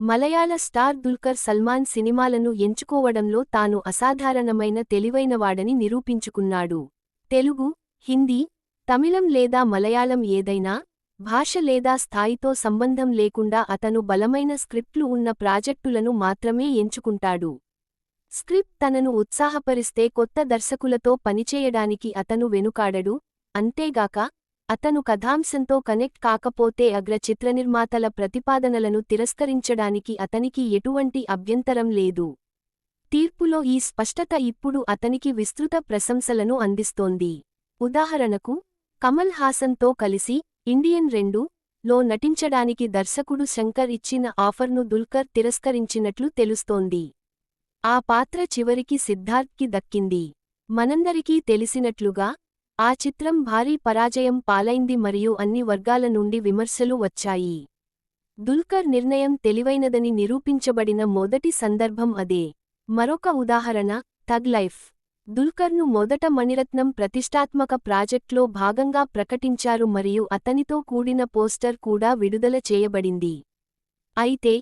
మలయాళ star Dulquer Salman సినిమాలను ఎంచుకోవడంలో తాను అసాధారణమైన తెలివైనవాడని నిరూపించుకున్నాడు. తెలుగు, హిందీ, తమిళం లేదా మలయాళం ఏదైనా భాష లేదా స్థాయితో సంబంధం లేకుండా అతను బలమైన స్క్రిప్ట్లు ఉన్న ప్రాజెక్టులను మాత్రమే ఎంచుకుంటాడు. స్క్రిప్ట్ తనను ఉత్సాహపరిస్తే కొత్త దర్శకులతో పనిచేయడానికి అతను వెనుకాడడు. అంతేగాక అతను కథాంశంతో కనెక్ట్ కాకపోతే అగ్ర చిత్రనిర్మాతల ప్రతిపాదనలను తిరస్కరించడానికి అతనికి ఎటువంటి అభ్యంతరం లేదు. తీర్పులో ఈ స్పష్టత ఇప్పుడు అతనికి విస్తృత ప్రశంసలను అందిస్తోంది. ఉదాహరణకు, కమల్ హాసన్తో కలిసి ఇండియన్ 2లో నటించడానికి దర్శకుడు శంకర్ ఇచ్చిన ఆఫర్ను దుల్కర్ తిరస్కరించినట్లు తెలుస్తోంది. ఆ పాత్ర చివరికి సిద్ధార్థ్కి దక్కింది. మనందరికీ తెలిసినట్లుగా ఆ చిత్రం భారీ పరాజయం పాలైంది మరియు అన్ని వర్గాల నుండి విమర్శలు వచ్చాయి. దుల్కర్ నిర్ణయం తెలివైనదని నిరూపించబడిన మొదటి సందర్భం అదే. మరొక ఉదాహరణ థగ్ లైఫ్. దుల్కర్ను మొదట మణిరత్నం ప్రతిష్టాత్మక ప్రాజెక్ట్లో భాగంగా ప్రకటించారు మరియు అతనితో కూడిన పోస్టర్ కూడా విడుదల చేయబడింది. అయితే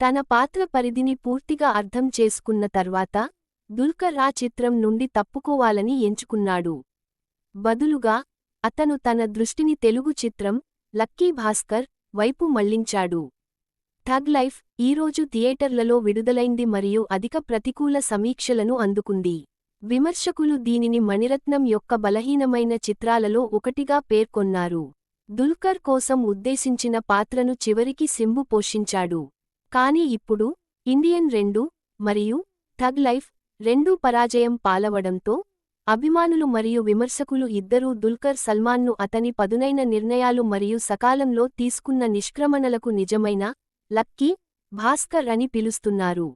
తన పాత్ర పరిధిని పూర్తిగా అర్థం చేసుకున్న తర్వాత దుల్కర్ ఆ చిత్రం నుండి తప్పుకోవాలని ఎంచుకున్నాడు. బదులుగా అతను తన దృష్టిని తెలుగు చిత్రం లక్కీ భాస్కర్ వైపు మళ్లించాడు. థగ్ లైఫ్ ఈరోజు థియేటర్లలో విడుదలైంది మరియు అధిక ప్రతికూల సమీక్షలను అందుకుంది. విమర్శకులు దీనిని మణిరత్నం యొక్క బలహీనమైన చిత్రాలలో ఒకటిగా పేర్కొన్నారు. దుల్కర్ కోసం ఉద్దేశించిన పాత్రను చివరికి సింబు పోషించాడు. కానీ ఇప్పుడు ఇండియన్ 2 మరియు థగ్ లైఫ్ రెండూ పరాజయం పాలవడంతో అభిమానులు మరియు విమర్శకులు ఇద్దరూ దుల్కర్ సల్మాన్ను అతని పదునైన నిర్ణయాలు మరియు సకాలంలో తీసుకున్న నిష్క్రమణలకు నిజమైన లక్కీ భాస్కర్ అని పిలుస్తున్నారు.